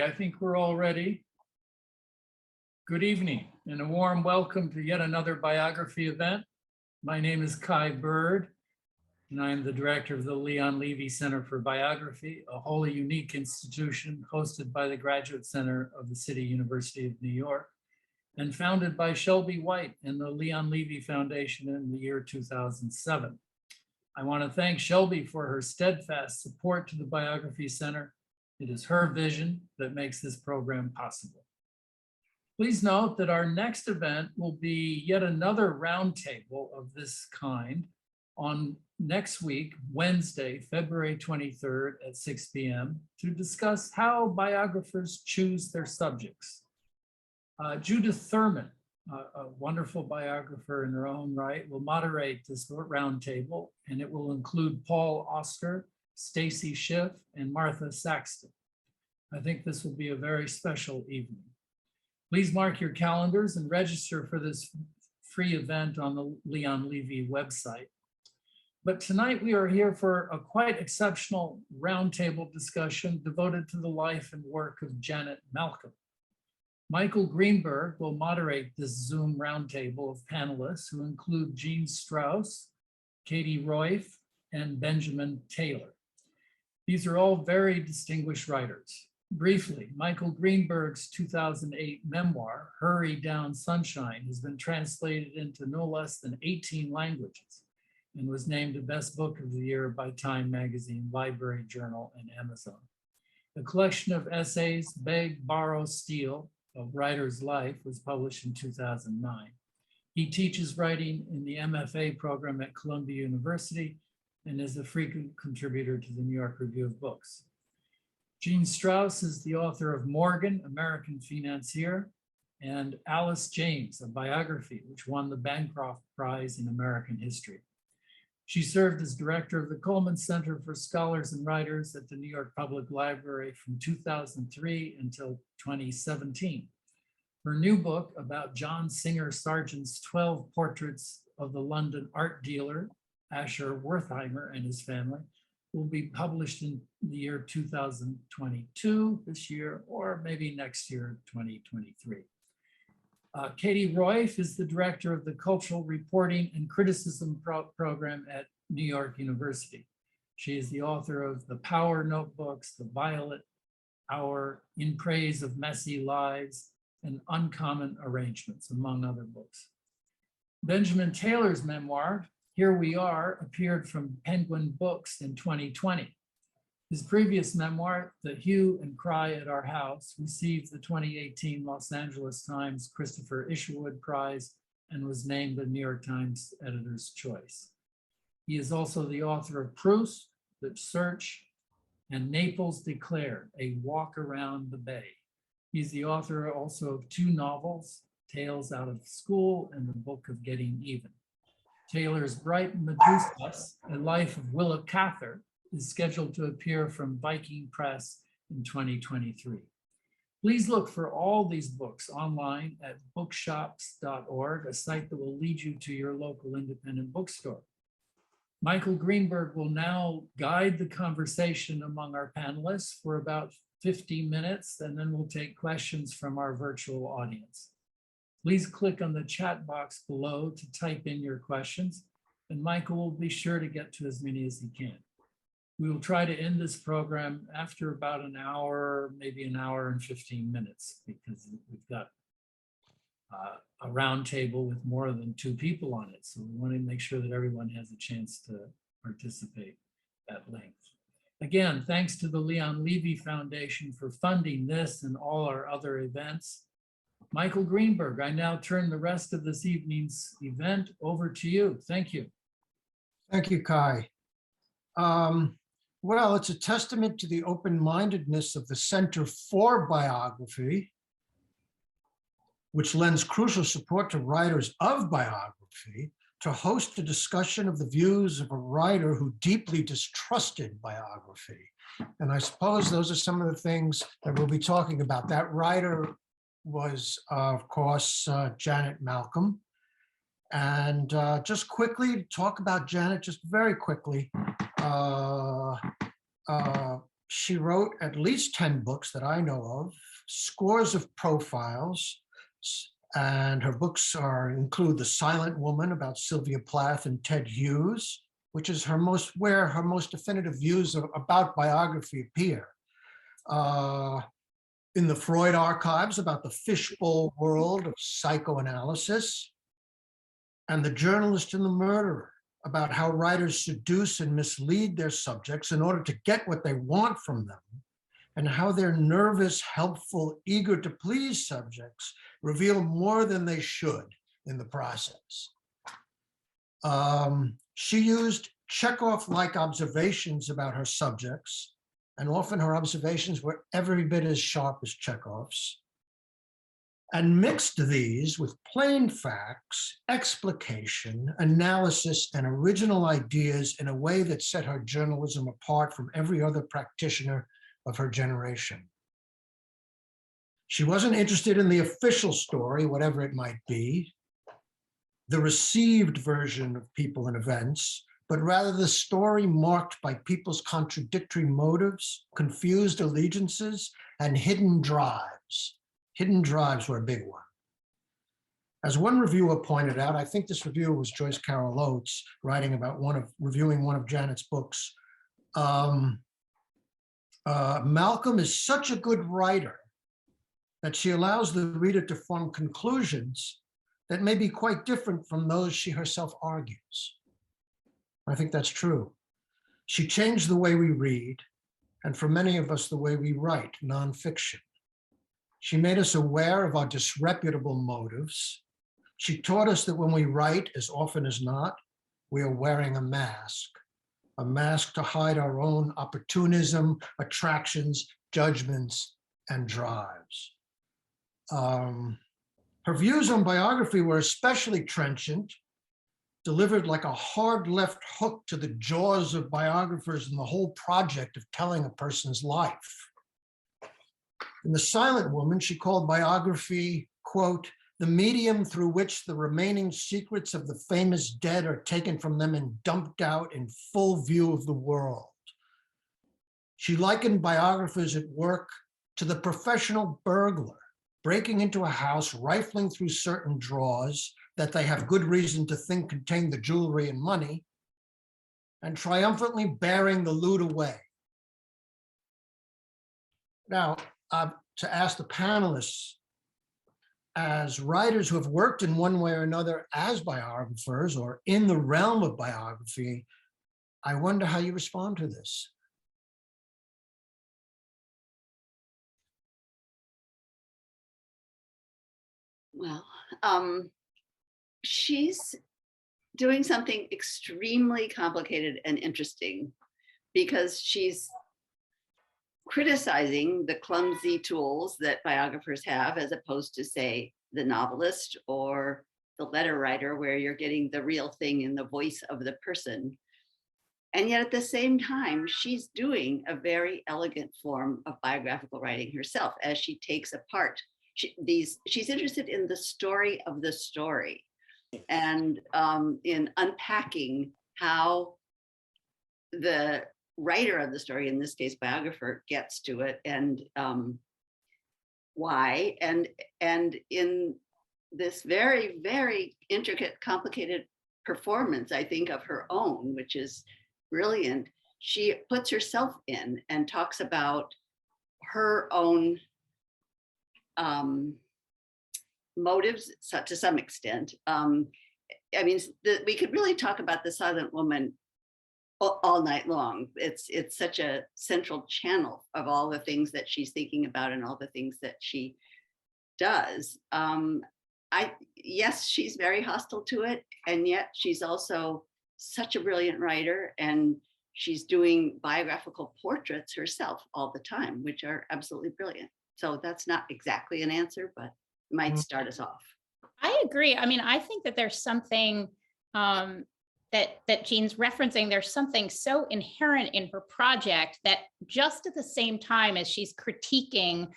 I think we're all ready. Good evening and a warm welcome to yet another biography event. My name is Kai Bird and I am the director of the Leon Levy Center for Biography, a wholly unique institution hosted by the Graduate Center of the City University of New York and founded by Shelby White and the Leon Levy Foundation in the year 2007. I want to thank Shelby for her steadfast support to the Biography Center. It is her vision that makes this program possible. Please note that our next event will be yet another roundtable of this kind on next week, Wednesday, February 23rd at 6 p.m. to discuss how biographers choose their subjects. Judith Thurman, a wonderful biographer in her own right, will moderate this roundtable, and it will include Paul Auster, Stacy Schiff, and Martha Saxton. I think this will be a very special evening. Please mark your calendars and register for this free event on the Leon Levy website. But tonight we are here for a quite exceptional roundtable discussion devoted to the life and work of Janet Malcolm. Michael Greenberg will moderate this Zoom roundtable of panelists who include Jean Strouse, Katie Roiphe, and Benjamin Taylor. These are all very distinguished writers. Briefly, Michael Greenberg's 2008 memoir, Hurry Down Sunshine, has been translated into no less than 18 languages and was named the best book of the year by Time Magazine, Library Journal, and Amazon. A collection of essays, Beg, Borrow, Steal, A Writer's Life, was published in 2009. He teaches writing in the MFA program at Columbia University and is a frequent contributor to the New York Review of Books. Jean Strouse is the author of Morgan, American Financier, and Alice James, a biography, which won the Bancroft Prize in American History. She served as director of the Coleman Center for Scholars and Writers at the New York Public Library from 2003 until 2017. Her new book about John Singer Sargent's 12 portraits of the London art dealer, Asher Wertheimer, and his family will be published in the year 2022, this year, or maybe next year, 2023. Katie Roiphe is the director of the Cultural Reporting and Criticism program at New York University. She is the author of The Power Notebooks, The Violet Hour, In Praise of Messy Lives, and Uncommon Arrangements, among other books. Benjamin Taylor's memoir, Here We Are, appeared from Penguin Books in 2020. His previous memoir, The Hue and Cry at Our House, received the 2018 Los Angeles Times Christopher Isherwood Prize and was named the New York Times Editor's Choice. He is also the author of Proust, The Search, and Naples Declared, A Walk Around the Bay. He's the author also of 2 novels, Tales Out of School and The Book of Getting Even. Taylor's Bright Medusas, A Life of Willa Cather, is scheduled to appear from Viking Press in 2023. Please look for all these books online at bookshops.org, a site that will lead you to your local independent bookstore. Michael Greenberg will now guide the conversation among our panelists for about 50 minutes, and then we'll take questions from our virtual audience. Please click on the chat box below to type in your questions, and Michael will be sure to get to as many as he can. We will try to end this program after about an hour, maybe an hour and 15 minutes, because we've got a roundtable with more than 2 people on it. So we want to make sure that everyone has a chance to participate at length. Again, thanks to the Leon Levy Foundation for funding this and all our other events. Michael Greenberg, I now turn the rest of this evening's event over to you. Thank you. Thank you, Kai. Well, it's a testament to the open-mindedness of the Center for Biography, which lends crucial support to writers of biography, to host a discussion of the views of a writer who deeply distrusted biography. And I suppose those are some of the things that we'll be talking about. That writer was, of course, Janet Malcolm. And just quickly talk about Janet, just very quickly. She wrote at least 10 books that I know of, scores of profiles, and her books include The Silent Woman about Sylvia Plath and Ted Hughes, which is where her most definitive views about biography appear. In the Freud archives about the fishbowl world of psychoanalysis, and The Journalist and the Murderer about how writers seduce and mislead their subjects in order to get what they want from them, and how their nervous, helpful, eager to please subjects reveal more than they should in the process. She used Chekhov-like observations about her subjects, and often her observations were every bit as sharp as Chekhov's, and mixed these with plain facts, explication, analysis, and original ideas in a way that set her journalism apart from every other practitioner of her generation. She wasn't interested in the official story, whatever it might be, the received version of people and events, but rather the story marked by people's contradictory motives, confused allegiances, and hidden drives. Hidden drives were a big one. As one reviewer pointed out, I think this reviewer was Joyce Carol Oates, writing about reviewing one of Janet's books. Malcolm is such a good writer that she allows the reader to form conclusions that may be quite different from those she herself argues. I think that's true. She changed the way we read, and for many of us, the way we write nonfiction. She made us aware of our disreputable motives. She taught us that when we write, as often as not, we are wearing a mask to hide our own opportunism, attractions, judgments, and drives. Her views on biography were especially trenchant, delivered like a hard left hook to the jaws of biographers and the whole project of telling a person's life. In The Silent Woman, she called biography, quote, the medium through which the remaining secrets of the famous dead are taken from them and dumped out in full view of the world. She likened biographers at work to the professional burglar, breaking into a house, rifling through certain drawers that they have good reason to think contain the jewelry and money, and triumphantly bearing the loot away. Now, to ask the panelists, as writers who have worked in one way or another as biographers or in the realm of biography, I wonder how you respond to this. Well, she's doing something extremely complicated and interesting because she's criticizing the clumsy tools that biographers have, as opposed to, say, the novelist or the letter writer, where you're getting the real thing in the voice of the person. And yet at the same time, she's doing a very elegant form of biographical writing herself, as she takes apart she's interested in the story of the story, and in unpacking how the writer of the story, in this case biographer, gets to it, and why, and in this very, very intricate, complicated performance, I think, of her own, which is brilliant, she puts herself in and talks about her own motives to some extent. I mean, we could really talk about The Silent Woman all night long. It's such a central channel of all the things that she's thinking about and all the things that she does. Yes, she's very hostile to it, and yet she's also such a brilliant writer, and she's doing biographical portraits herself all the time, which are absolutely brilliant. So that's not exactly an answer, but it might start us off. I agree. I mean, I think that there's something that Jean's referencing. There's something so inherent in her project that just at the same time as she's critiquing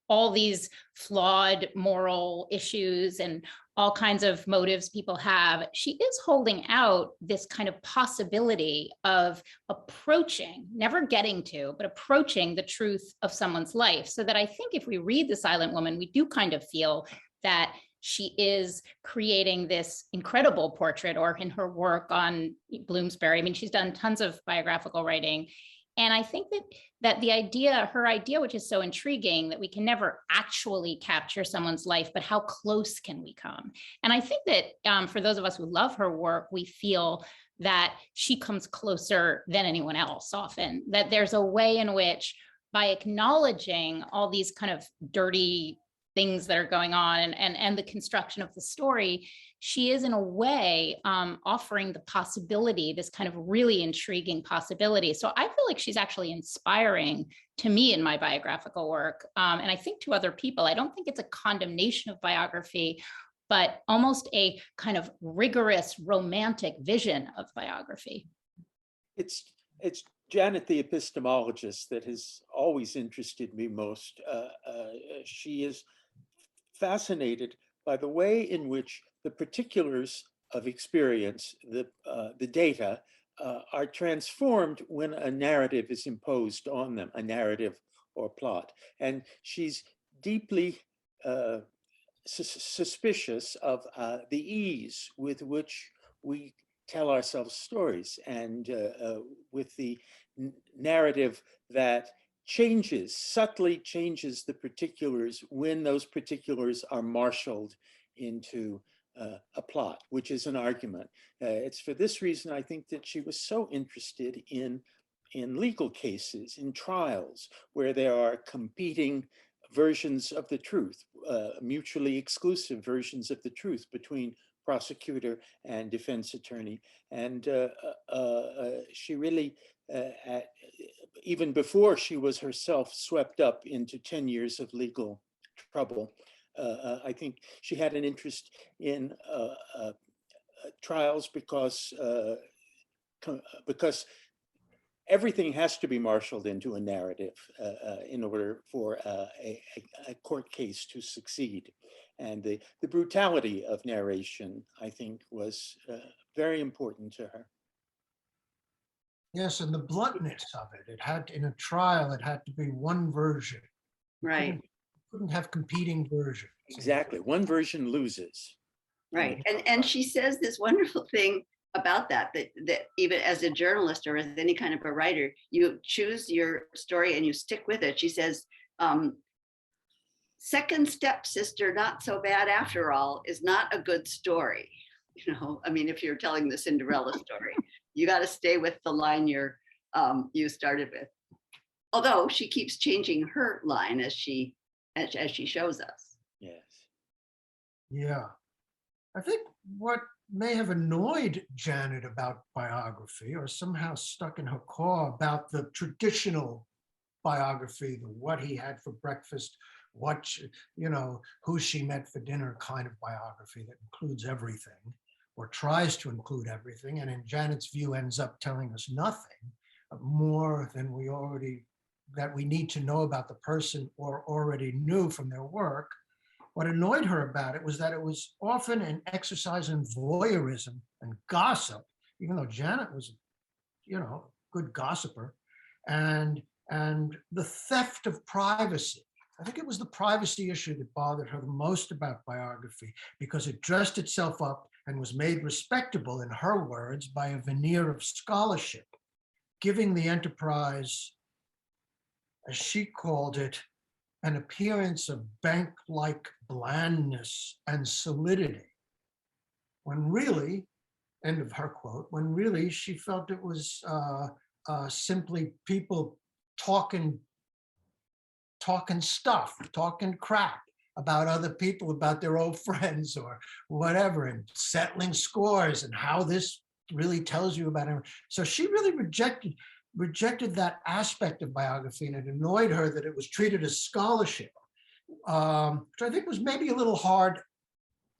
all these flawed moral issues and all kinds of motives people have, she is holding out this kind of possibility of approaching, never getting to, but approaching the truth of someone's life. So that I think if we read The Silent Woman, we do kind of feel that she is creating this incredible portrait, or in her work on Bloomsbury. I mean, she's done tons of biographical writing. And I think that the idea, her idea, which is so intriguing, that we can never actually capture someone's life, but how close can we come? And I think that for those of us who love her work, we feel that she comes closer than anyone else often, that there's a way in which, by acknowledging all these kind of dirty things that are going on and the construction of the story, she is in a way offering the possibility, this kind of really intriguing possibility. So I feel like she's actually inspiring to me in my biographical work. And I think to other people, I don't think it's a condemnation of biography, but almost a kind of rigorous romantic vision of biography. It's Janet, the epistemologist, that has always interested me most. She is fascinated by the way in which the particulars of experience, the data, are transformed when a narrative is imposed on them, a narrative or plot. And she's deeply suspicious of the ease with which we tell ourselves stories, and with the narrative that subtly changes the particulars when those particulars are marshaled into a plot, which is an argument. It's for this reason, I think, that she was so interested in legal cases, in trials, where there are competing versions of the truth, mutually exclusive versions of the truth between prosecutor and defense attorney. And she really, even before she was herself swept up into 10 years of legal trouble, I think she had an interest in trials because everything has to be marshaled into a narrative in order for a court case to succeed. And the brutality of narration, I think, was very important to her. Yes, and the bluntness of it. It had, in a trial, it had to be one version. Right, Couldn't have competing versions. Exactly. One version loses. right. And she says this wonderful thing about that even as a journalist or as any kind of a writer, you choose your story and you stick with it. She says, second stepsister, not so bad after all, is not a good story. You know, I mean, if you're telling the Cinderella story, you got to stay with the line you started with. Although she keeps changing her line as she shows us. Yes. Yeah. I think what may have annoyed Janet about biography, or somehow stuck in her craw about the traditional biography, the what he had for breakfast, who she met for dinner kind of biography that includes everything, or tries to include everything, and in Janet's view ends up telling us nothing more than that we need to know about the person or already knew from their work. What annoyed her about it was that it was often an exercise in voyeurism and gossip, even though Janet was, a good gossiper, and the theft of privacy. I think it was the privacy issue that bothered her the most about biography, because it dressed itself up and was made respectable, in her words, by a veneer of scholarship, giving the enterprise, as she called it, an appearance of bank-like blandness and solidity, when really, end of her quote, when really she felt it was simply people talking stuff, talking crap about other people, about their old friends or whatever, and settling scores and how this really tells you about him. So she really rejected that aspect of biography, and it annoyed her that it was treated as scholarship, which I think was maybe a little hard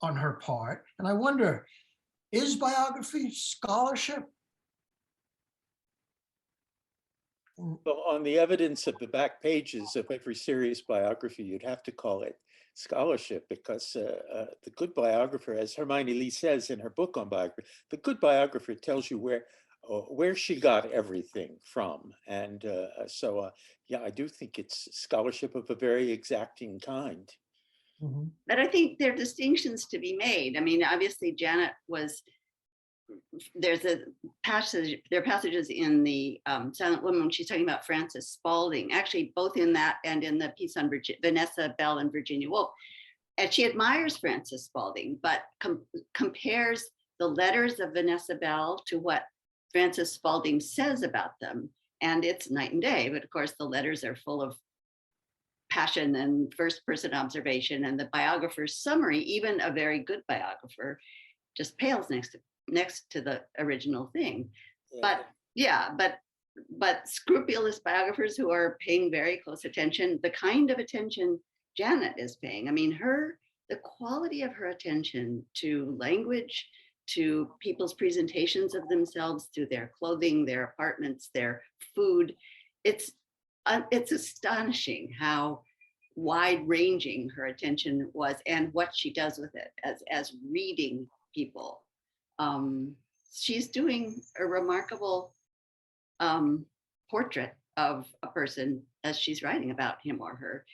on her part. And I wonder, is biography scholarship? Well, on the evidence of the back pages of every serious biography, you'd have to call it scholarship, because the good biographer, as Hermione Lee says in her book on biography, the good biographer tells you where she got everything from. And yeah, I do think it's scholarship of a very exacting kind. Mhm. But I think there are distinctions to be made. I mean, obviously Janet was, there are passages in the Silent Woman when she's talking about Frances Spalding, actually both in that and in the piece on Vanessa Bell and Virginia Woolf. And she admires Frances Spalding, but compares the letters of Vanessa Bell to what Frances Spalding says about them. And it's night and day, but of course the letters are full of passion and first person observation, and the biographer's summary, even a very good biographer, just pales next to the original thing. But yeah, but scrupulous biographers who are paying very close attention, the kind of attention Janet is paying. I mean, the quality of her attention to language, to people's presentations of themselves, to their clothing, their apartments, their food, it's astonishing how wide-ranging her attention was and what she does with it as reading people. She's doing a remarkable portrait of a person as she's writing about him or her.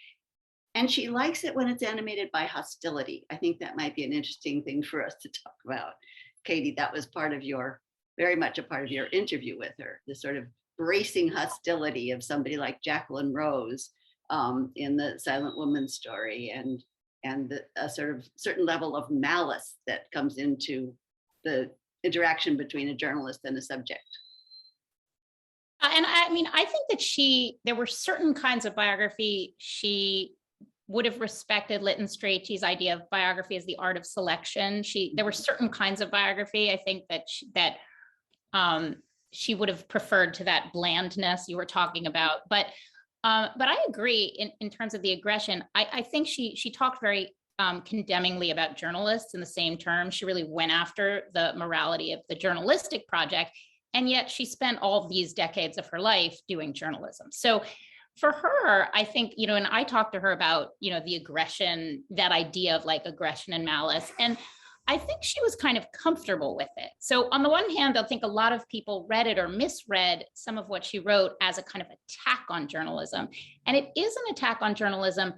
And she likes it when it's animated by hostility. I think that might be an interesting thing for us to talk about. Katie, that was very much a part of your interview with her, the sort of bracing hostility of somebody like Jacqueline Rose in the Silent Woman story, and a sort of certain level of malice that comes into the interaction between a journalist and a subject. And I mean, I think that there were certain kinds of biography she would have respected Lytton Strachey's idea of biography as the art of selection. There were certain kinds of biography, I think, that she would have preferred to that blandness you were talking about. But I agree in terms of the aggression. I think she talked very condemningly about journalists in the same terms. She really went after the morality of the journalistic project, and yet she spent all these decades of her life doing journalism. So for her, I think, and I talked to her about, the aggression, that idea of like aggression and malice. And I think she was kind of comfortable with it. So on the one hand, I think a lot of people read it or misread some of what she wrote as a kind of attack on journalism. And it is an attack on journalism,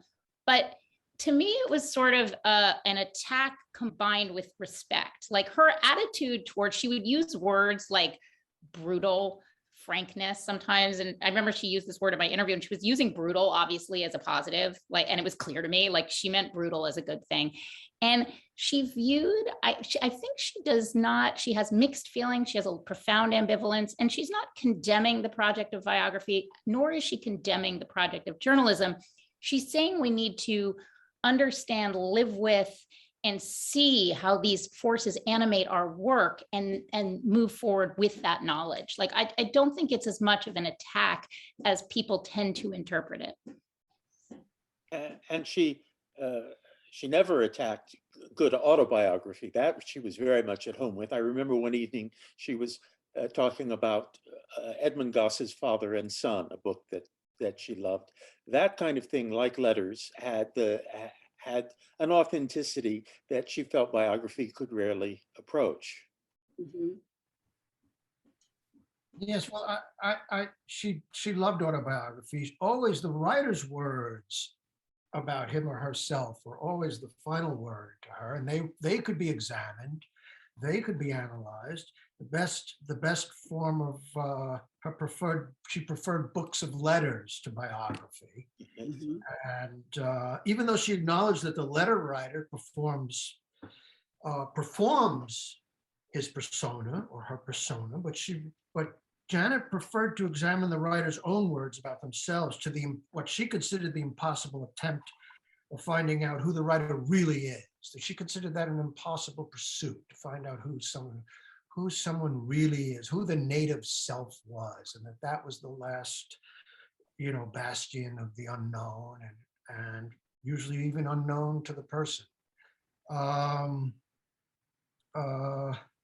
but to me, it was sort of an attack combined with respect. Like her attitude towards, she would use words like brutal, frankness sometimes. And I remember she used this word in my interview, and she was using brutal, obviously, as a positive, and it was clear to me, like she meant brutal as a good thing. And she viewed, I think she has mixed feelings. She has a profound ambivalence, and she's not condemning the project of biography, nor is she condemning the project of journalism. She's saying we need to understand, live with, and see how these forces animate our work and move forward with that knowledge. Like, I don't think it's as much of an attack as people tend to interpret it. And she never attacked good autobiography. That she was very much at home with. I remember one evening she was talking about Edmund Goss's Father and Son, a book that she loved. That kind of thing, like letters, had an authenticity that she felt biography could rarely approach. Mm-hmm. Yes, well, she loved autobiographies. Always the writer's words about him or herself were always the final word to her, and they could be examined, they could be analyzed. The best form of she preferred books of letters to biography. Mm-hmm. And even though she acknowledged that the letter writer performs his persona or her persona, but Janet preferred to examine the writer's own words about themselves to what she considered the impossible attempt of finding out who the writer really is. That she considered that an impossible pursuit, to find out who someone really is, who the native self was, and that was the last, bastion of the unknown, and usually even unknown to the person.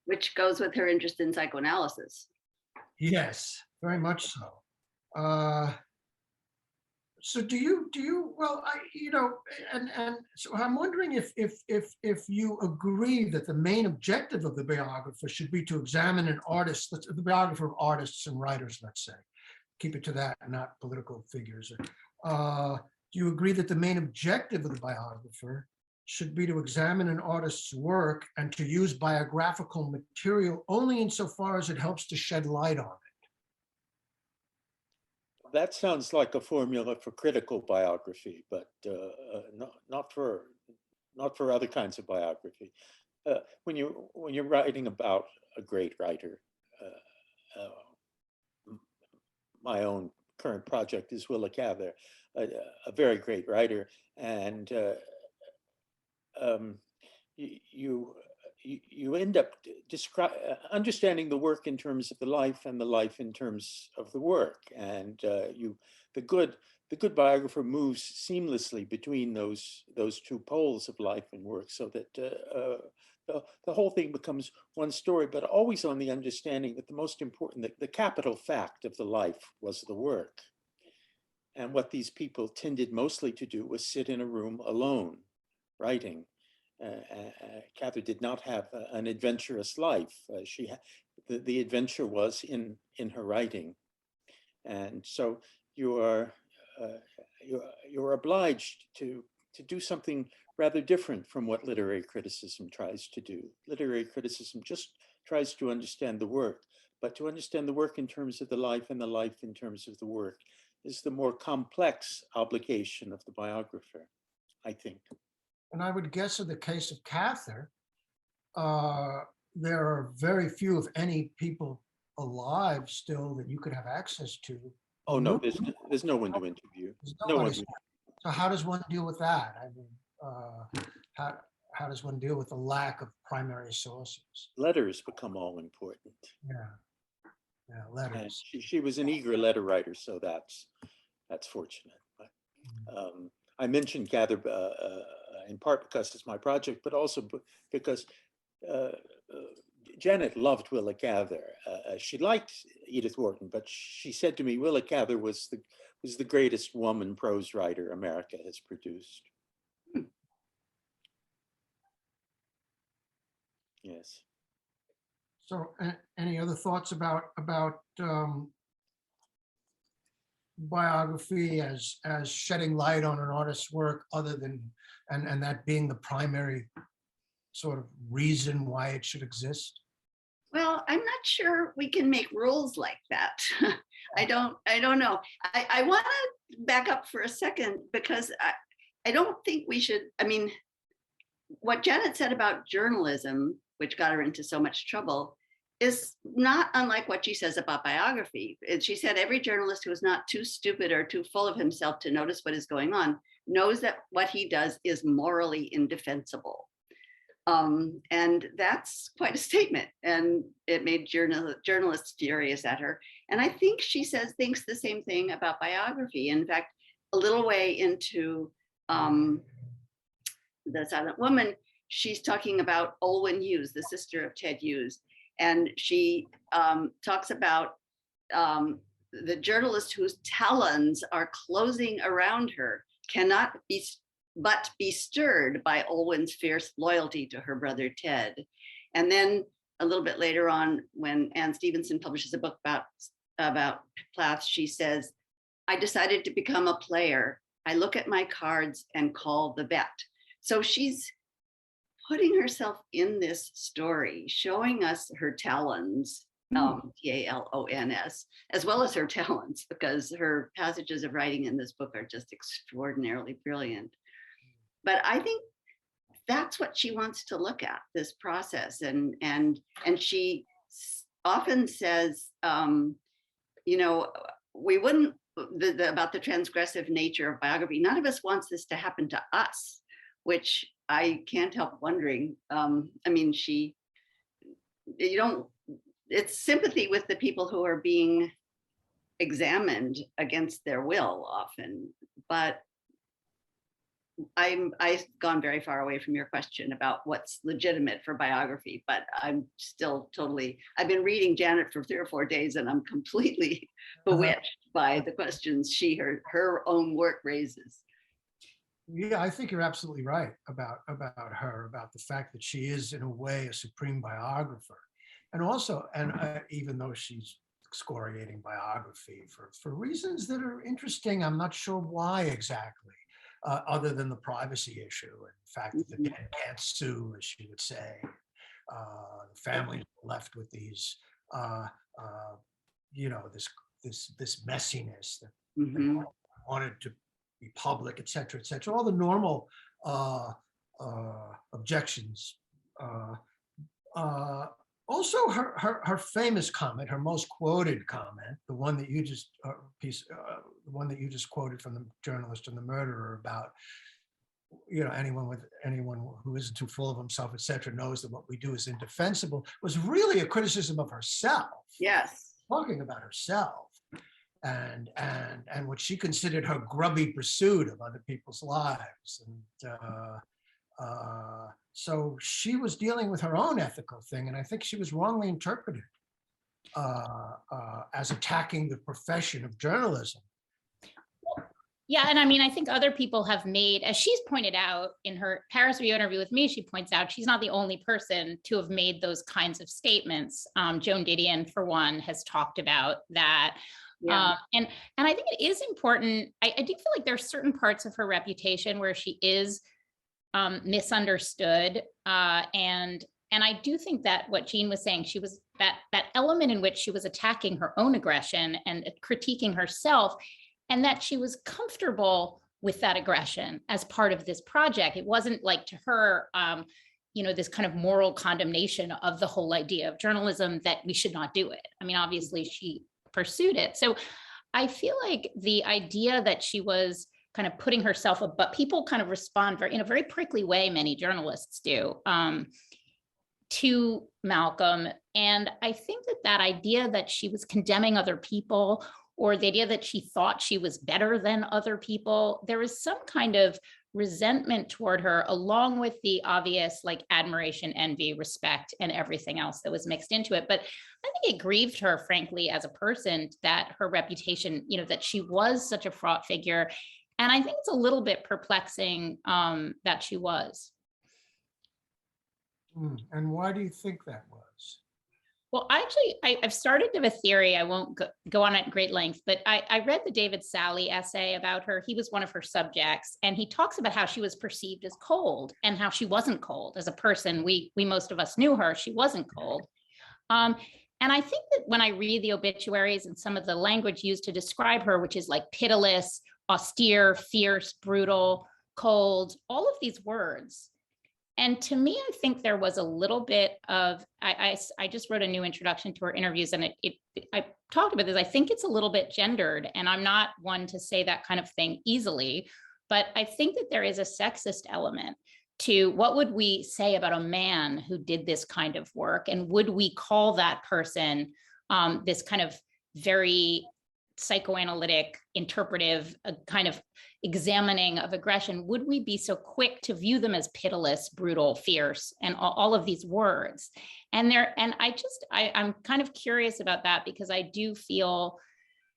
Which goes with her interest in psychoanalysis. Yes, very much so. So do you, well, and so I'm wondering if you agree that the main objective of the biographer should be to examine an artist, the biographer of artists and writers, let's say, keep it to that, not political figures. Do you agree that the main objective of the biographer should be to examine an artist's work and to use biographical material only insofar as it helps to shed light on it? That sounds like a formula for critical biography, but not for other kinds of biography. When you're writing about a great writer, my own current project is Willa Cather, a very great writer, and you end up understanding the work in terms of the life and the life in terms of the work, and the good biographer moves seamlessly between those two poles of life and work, so that the whole thing becomes one story, but always on the understanding that the most important, the capital fact of the life was the work. And what these people tended mostly to do was sit in a room alone, writing. Cather did not have an adventurous life. The adventure was in her writing, and so you're obliged to do something rather different from what literary criticism tries to do. Literary criticism just tries to understand the work, but to understand the work in terms of the life and the life in terms of the work is the more complex obligation of the biographer, I think. And I would guess in the case of Cather, there are very few, if any, people alive still that you could have access to. Oh no, there's no one to interview. No one. So how does one deal with that? I mean, how does one deal with the lack of primary sources? Letters become all important. Yeah, letters. And she was an eager letter writer, so that's fortunate. But, I mentioned Cather in part because it's my project, but also because Janet loved Willa Cather. She liked Edith Wharton, but she said to me, Willa Cather was the greatest woman prose writer America has produced. Yes. So any other thoughts about biography as shedding light on an artist's work, other than and that being the primary sort of reason why it should exist? Well, I'm not sure we can make rules like that. I don't know. I want to back up for a second, because I don't think we should. I mean, what Janet said about journalism, which got her into so much trouble, is not unlike what she says about biography. And she said every journalist who is not too stupid or too full of himself to notice what is going on knows that what he does is morally indefensible. And that's quite a statement. And it made journalists furious at her. And I think she thinks the same thing about biography. In fact, a little way into The Silent Woman, she's talking about Olwen Hughes, the sister of Ted Hughes. And she talks about the journalist whose talons are closing around her cannot but be stirred by Olwen's fierce loyalty to her brother Ted. And then a little bit later on, when Anne Stevenson publishes a book about Plath, she says, I decided to become a player. I look at my cards and call the bet. So she's putting herself in this story, showing us her talons, Talons, as well as her talents, because her passages of writing in this book are just extraordinarily brilliant. But I think that's what she wants to look at, this process. And she often says, you know, we wouldn't, about the transgressive nature of biography, none of us wants this to happen to us, which I can't help wondering. I mean, it's sympathy with the people who are being examined against their will often, but I've gone very far away from your question about what's legitimate for biography, but I'm still totally, I've been reading Janet for 3 or 4 days and I'm completely bewitched by the questions her own work raises. Yeah, I think you're absolutely right about her, about the fact that she is in a way a supreme biographer. And also, even though she's excoriating biography for reasons that are interesting, I'm not sure why exactly, other than the privacy issue and the fact that the dead can't sue, as she would say. The families are left with these, this messiness that they wanted to be public, et cetera, all the normal objections. Also, her famous comment, her most quoted comment, the one that you just the one that you just quoted from the journalist and the murderer about, anyone who isn't too full of himself, et cetera, knows that what we do is indefensible, was really a criticism of herself. Yes. Talking about herself. And what she considered her grubby pursuit of other people's lives. And so she was dealing with her own ethical thing, and I think she was wrongly interpreted as attacking the profession of journalism. Yeah, and I mean, I think other people have made, as she's pointed out in her Paris Review interview with me, she points out she's not the only person to have made those kinds of statements. Joan Didion, for one, has talked about that. Yeah. And I think it is important. I do feel like there's certain parts of her reputation where she is misunderstood. And I do think that what Jean was saying, she was that element in which she was attacking her own aggression and critiquing herself, and that she was comfortable with that aggression as part of this project. It wasn't like to her, this kind of moral condemnation of the whole idea of journalism that we should not do it. I mean, obviously she pursued it. So I feel like the idea that she was kind of putting herself up, but people kind of respond in a very prickly way, many journalists do, to Malcolm. And I think that idea that she was condemning other people, or the idea that she thought she was better than other people, there was some kind of resentment toward her, along with the obvious admiration, envy, respect, and everything else that was mixed into it. But I think it grieved her, frankly, as a person, that her reputation, that she was such a fraught figure. And I think it's a little bit perplexing that she was. And why do you think that was? Well, actually, I've started to have a theory. I won't go on at great length, but I read the David Sally essay about her. He was one of her subjects, and he talks about how she was perceived as cold and how she wasn't cold as a person. We most of us knew her. She wasn't cold. And I think that when I read the obituaries and some of the language used to describe her, which is like pitiless, austere, fierce, brutal, cold, all of these words. And to me, I think there was a little bit of, I just wrote a new introduction to her interviews, and I talked about this. I think it's a little bit gendered, and I'm not one to say that kind of thing easily, but I think that there is a sexist element to what would we say about a man who did this kind of work, and would we call that person this kind of very psychoanalytic, interpretive, kind of examining of aggression? Would we be so quick to view them as pitiless, brutal, fierce, and all of these words? And I'm kind of curious about that, because I do feel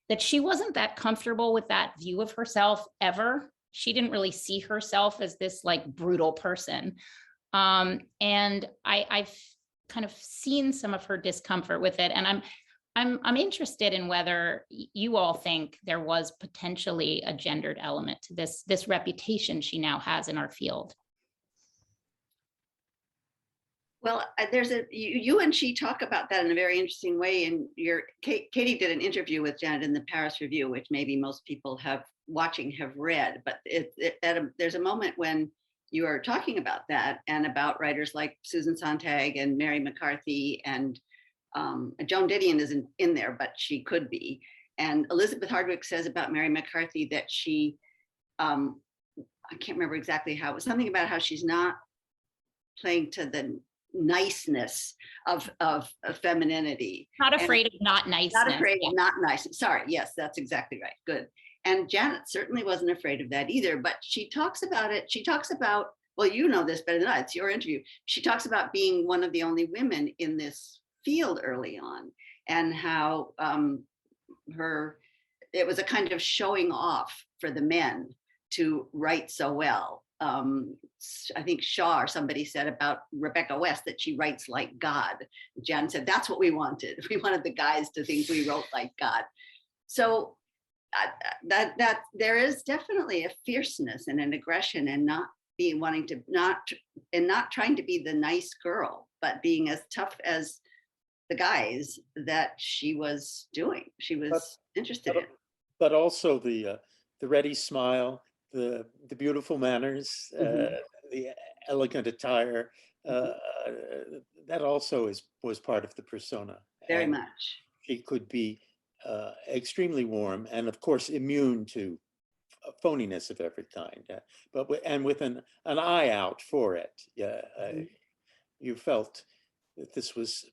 that she wasn't that comfortable with that view of herself ever. She didn't really see herself as this brutal person. And I've kind of seen some of her discomfort with it. And I'm interested in whether you all think there was potentially a gendered element to this reputation she now has in our field. Well, you and she talk about that in a very interesting way. And Katie did an interview with Janet in the Paris Review, which maybe most people have read. But there's a moment when you are talking about that, and about writers like Susan Sontag and Mary McCarthy, and Joan Didion isn't in there, but she could be. And Elizabeth Hardwick says about Mary McCarthy that she, I can't remember exactly how, it was something about how she's not playing to the niceness of femininity. Not afraid of not niceness. Not afraid of not nice. Sorry, yes, that's exactly right. Good. And Janet certainly wasn't afraid of that either, but she talks about it. She talks about, well, you know this better than I, it's your interview. She talks about being one of the only women in this field early on, and how it was a kind of showing off for the men to write so well. I think Shaw or somebody said about Rebecca West that she writes like God. Jan said, that's what we wanted. We wanted the guys to think we wrote like God. So that there is definitely a fierceness and an aggression, and not being wanting to not trying to be the nice girl, but being as tough as the guys that she was doing. She was interested in. But also the ready smile, the beautiful manners, the elegant attire. That also was part of the persona. Very and much. She could be extremely warm, and of course immune to phoniness of every kind, but with an eye out for it. You felt that this was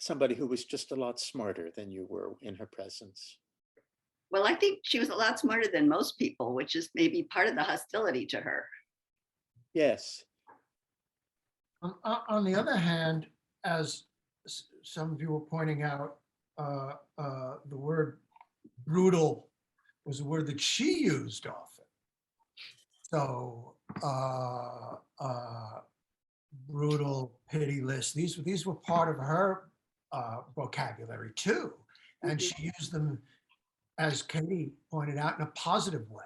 somebody who was just a lot smarter than you were in her presence. Well, I think she was a lot smarter than most people, which is maybe part of the hostility to her. Yes. On the other hand, as some of you were pointing out, the word brutal was a word that she used often. So brutal, pitiless, these were part of her vocabulary too. And she used them, as Katie pointed out, in a positive way.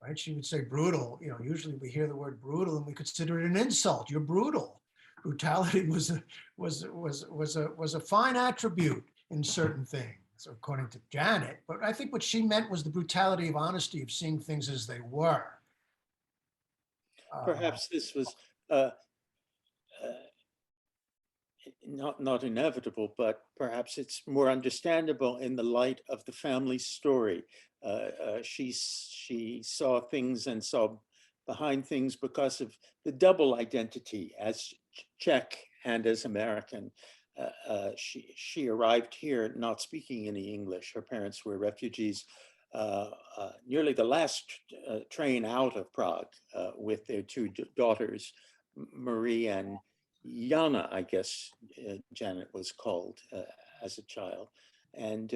Right? She would say brutal. You know, usually we hear the word brutal and we consider it an insult. You're brutal. Brutality was a fine attribute in certain things, according to Janet. But I think what she meant was the brutality of honesty, of seeing things as they were. Perhaps this was not inevitable, but perhaps it's more understandable in the light of the family story. She saw things and saw behind things because of the double identity as Czech and as American. She arrived here not speaking any English. Her parents were refugees. Nearly the last train out of Prague with their two daughters, Marie and Jana, I guess Janet was called as a child. And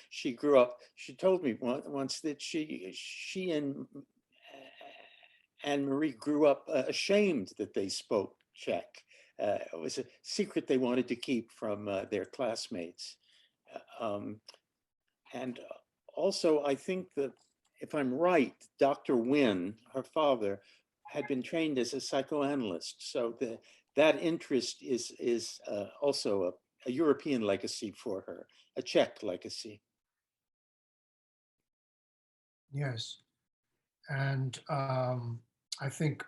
she grew up, she told me once that she and Marie grew up ashamed that they spoke Czech. It was a secret they wanted to keep from their classmates. And also, I think that, if I'm right, Dr. Wynne, her father, had been trained as a psychoanalyst. So that interest is also a European legacy for her, a Czech legacy. Yes. And I think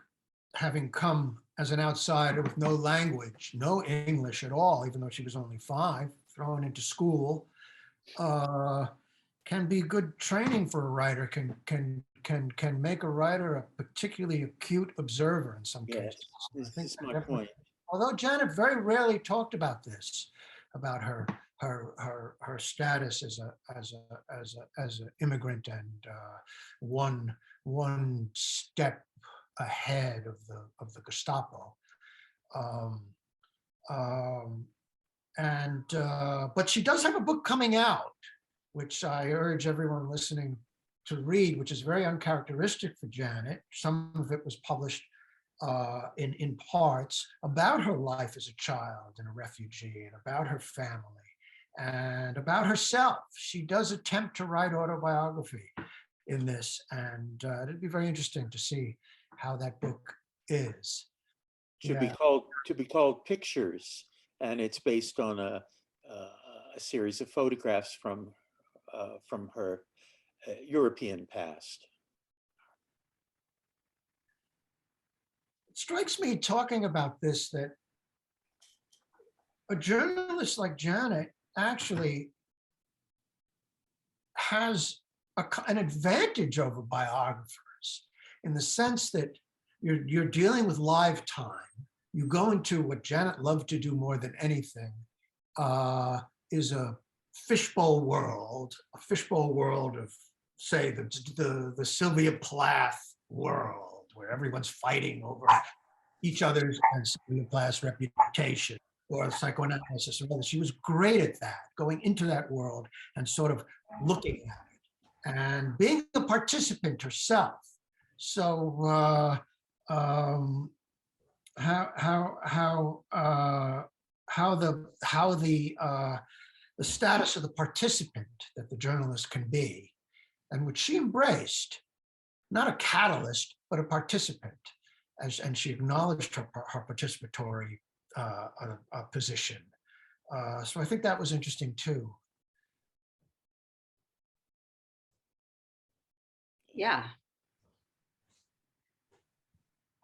having come as an outsider with no language, no English at all, even though she was only 5, thrown into school, can be good training for a writer, can make a writer a particularly acute observer in some cases. This is my point. Although Janet very rarely talked about this, about her status as an immigrant and one step ahead of the Gestapo. But she does have a book coming out, which I urge everyone listening to read, which is very uncharacteristic for Janet. Some of it was published in parts about her life as a child and a refugee, and about her family, and about herself. She does attempt to write autobiography in this, and it'd be very interesting to see how that book is. To be called Pictures, and it's based on a series of photographs from her European past. It strikes me, talking about this, that a journalist like Janet actually has an advantage over biographers, in the sense that you're dealing with live time. You go into what Janet loved to do more than anything, is a fishbowl world, a fishbowl world of, say, the Sylvia Plath world, where everyone's fighting over each other's and Sylvia Plath's reputation, or psychoanalysis, or whatever. She was great at that, going into that world and sort of looking at it and being a participant herself. So the status of the participant that the journalist can be, and which she embraced, not a catalyst, but a participant, and she acknowledged her participatory position. So I think that was interesting too. Yeah.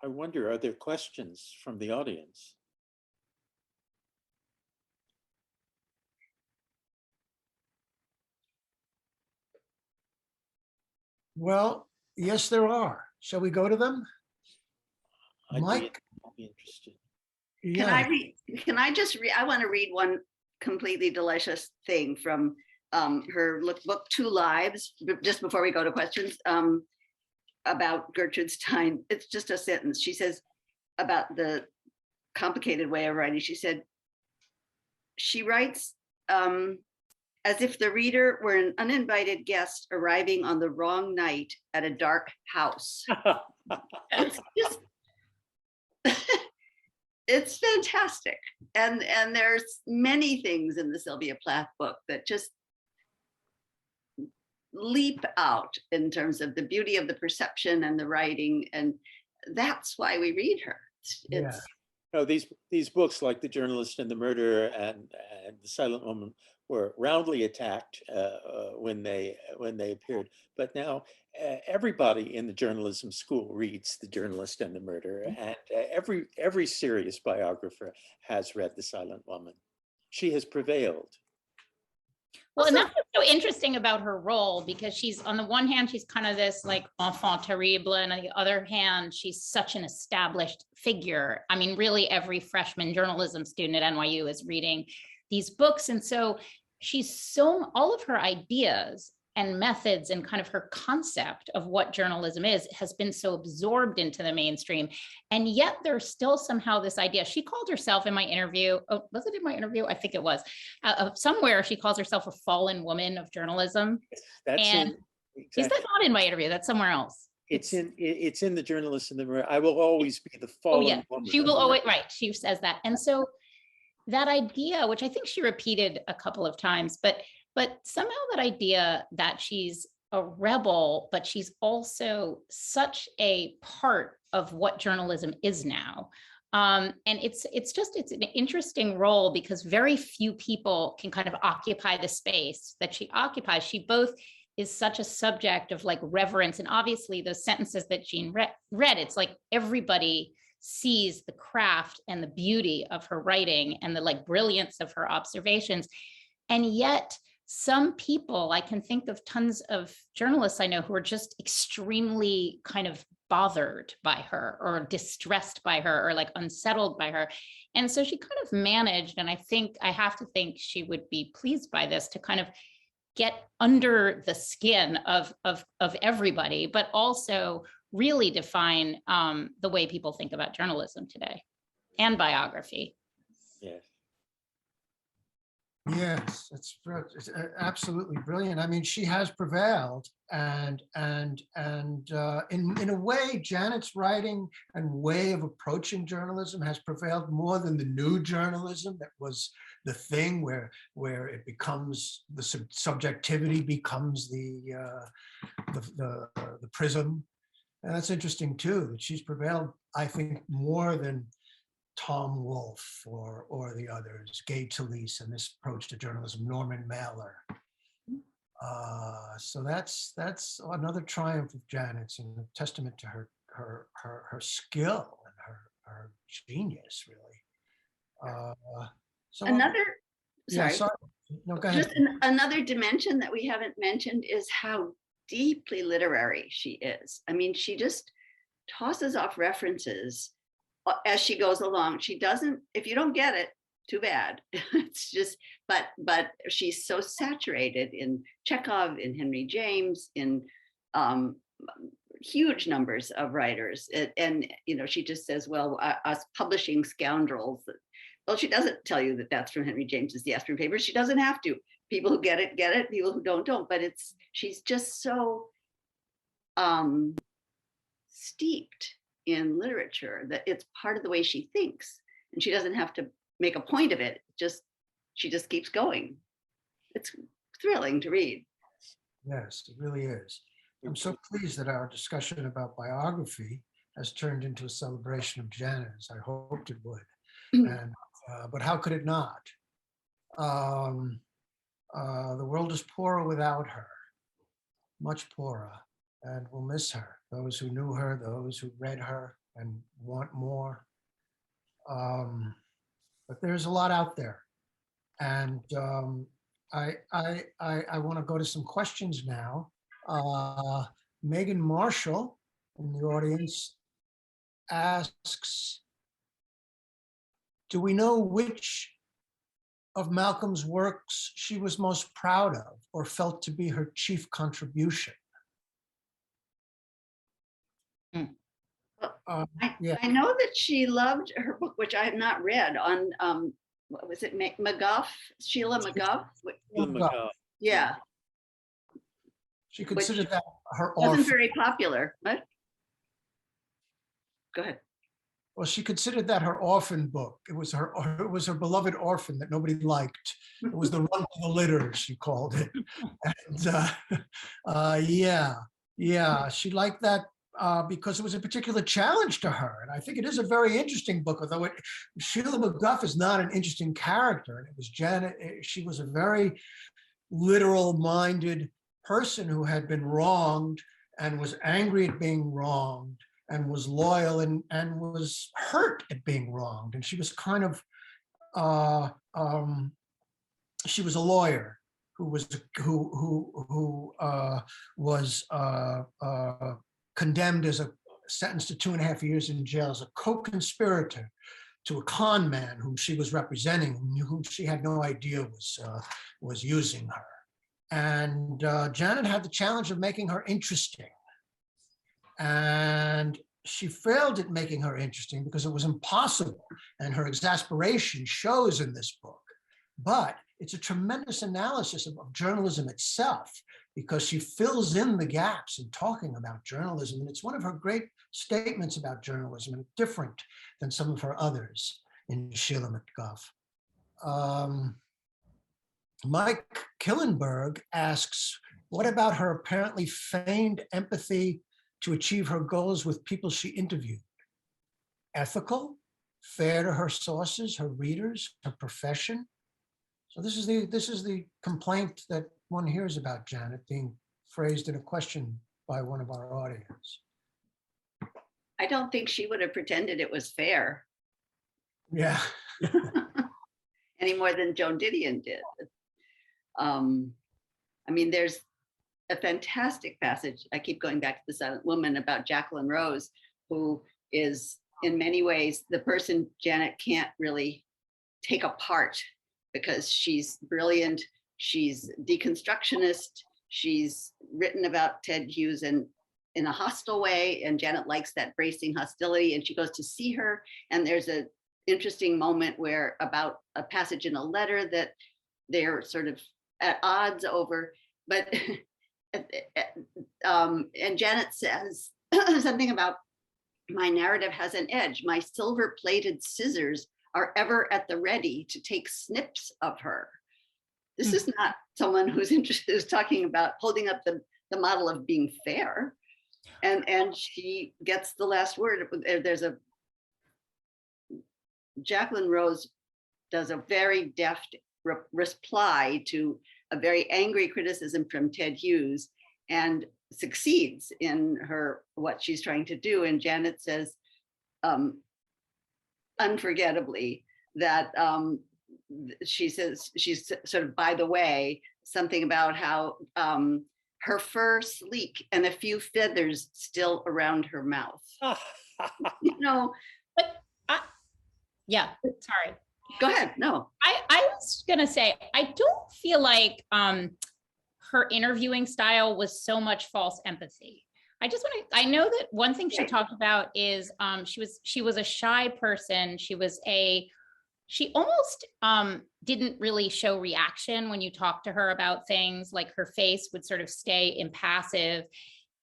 I wonder, are there questions from the audience? Well, yes, there are. Shall we go to them? Mike? I'd be interested. Yeah. Can I just read? I want to read one completely delicious thing from her book, Two Lives, just before we go to questions, about Gertrude Stein. It's just a sentence. She says about the complicated way of writing. She said, she writes as if the reader were an uninvited guest arriving on the wrong night at a dark house. It's just, it's fantastic. And there's many things in the Sylvia Plath book that just leap out in terms of the beauty of the perception and the writing. And that's why we read her. It's No, these books like The Journalist and the Murderer and The Silent Woman were roundly attacked when they appeared. But now everybody in the journalism school reads The Journalist and the Murderer, and every serious biographer has read The Silent Woman. She has prevailed. Well, and that's what's so interesting about her role, because she's, on the one hand, she's kind of this like enfant terrible, and on the other hand, she's such an established figure. I mean, really every freshman journalism student at NYU is reading these books. And so all of her ideas and methods and kind of her concept of what journalism is has been so absorbed into the mainstream. And yet there's still somehow this idea. She called herself in my interview, oh, was it in my interview? I think it was. Somewhere she calls herself a fallen woman of journalism. Exactly. Is that not in my interview? That's somewhere else. It's in The Journalist and the Murderer. I will always be the fallen woman. She will always, right, she says that. And so that idea, which I think she repeated a couple of times, but somehow that idea that she's a rebel, but she's also such a part of what journalism is now. And it's an interesting role, because very few people can kind of occupy the space that she occupies. She both is such a subject of like reverence, and obviously those sentences that Jean read, it's like everybody sees the craft and the beauty of her writing and the like brilliance of her observations. And yet some people, I can think of tons of journalists I know who are just extremely kind of bothered by her or distressed by her or like unsettled by her. And so she kind of managed, and I have to think she would be pleased by this, to kind of get under the skin of everybody, but also really define the way people think about journalism today and biography. Yes. Yes, it's absolutely brilliant. I mean, she has prevailed, and in a way, Janet's writing and way of approaching journalism has prevailed more than the new journalism that was the thing where it becomes, the subjectivity becomes the prism. And that's interesting too, that she's prevailed, I think, more than Tom Wolfe or the others, Gay Talese, and this approach to journalism, Norman Mailer. So that's another triumph of Janet's, and a testament to her skill and her genius, really. So no, go ahead. Just another dimension that we haven't mentioned is how deeply literary she is. I mean, she just tosses off references as she goes along. She doesn't, if you don't get it, too bad. It's just, but she's so saturated in Chekhov, in Henry James, in huge numbers of writers. And she just says, well, us publishing scoundrels. Well, she doesn't tell you that that's from Henry James's The Aspirin Papers. She doesn't have to. People who get it, people who don't. But she's just so steeped in literature that it's part of the way she thinks. And she doesn't have to make a point of it. She just keeps going. It's thrilling to read. Yes, it really is. I'm so pleased that our discussion about biography has turned into a celebration of Janet, as I hoped it would. And but how could it not? The world is poorer without her, much poorer, and we'll miss her. Those who knew her, those who read her and want more. But there's a lot out there, and I want to go to some questions now. Megan Marshall in the audience asks, do we know which of Malcolm's works she was most proud of or felt to be her chief contribution? Yeah. I know that she loved her book, which I have not read, on what was it, McGuff, Sheila McGuff? Yeah. She considered that her Wasn't orphan. very popular. What? Go ahead. Well, she considered that her orphan book. It was her beloved orphan that nobody liked. It was the run to the litter, she called it. And yeah, she liked that because it was a particular challenge to her. And I think it is a very interesting book, although Sheila McGuff is not an interesting character. And it was Janet, she was a very literal-minded person who had been wronged and was angry at being wronged and was loyal and was hurt at being wronged. And she was kind of, she was a lawyer who was condemned as sentenced to 2.5 years in jail as a co-conspirator to a con man whom she was representing, whom she had no idea was using her. And Janet had the challenge of making her interesting. And she failed at making her interesting because it was impossible. And her exasperation shows in this book. But it's a tremendous analysis of journalism itself, because she fills in the gaps in talking about journalism. And it's one of her great statements about journalism, and different than some of her others in Sheila McGuff. Mike Killenberg asks, what about her apparently feigned empathy to achieve her goals with people she interviewed? Ethical, fair to her sources, her readers, her profession? So this is the complaint that one hears about Janet being phrased in a question by one of our audience. I don't think she would have pretended it was fair. Yeah. Any more than Joan Didion did. I mean, there's a fantastic passage. I keep going back to The Silent Woman about Jacqueline Rose, who is in many ways the person Janet can't really take apart because she's brilliant. She's deconstructionist. She's written about Ted Hughes in a hostile way, and Janet likes that bracing hostility, and she goes to see her. And there's an interesting moment where about a passage in a letter that they're sort of at odds over, but and Janet says something about, my narrative has an edge. My silver-plated scissors are ever at the ready to take snips of her. This is not someone who's interested, who's talking about holding up the model of being fair. And she gets the last word. There's a, Jacqueline Rose does a very deft reply to a very angry criticism from Ted Hughes, and succeeds in what she's trying to do. And Janet says, unforgettably, that she says, she's sort of, by the way, something about how her fur sleek and a few feathers still around her mouth. You know, But yeah, sorry. Go ahead. No. I was gonna say, I don't feel like her interviewing style was so much false empathy. I know that one thing she Right. talked about is she was a shy person. She almost didn't really show reaction when you talk to her about things. Like her face would sort of stay impassive.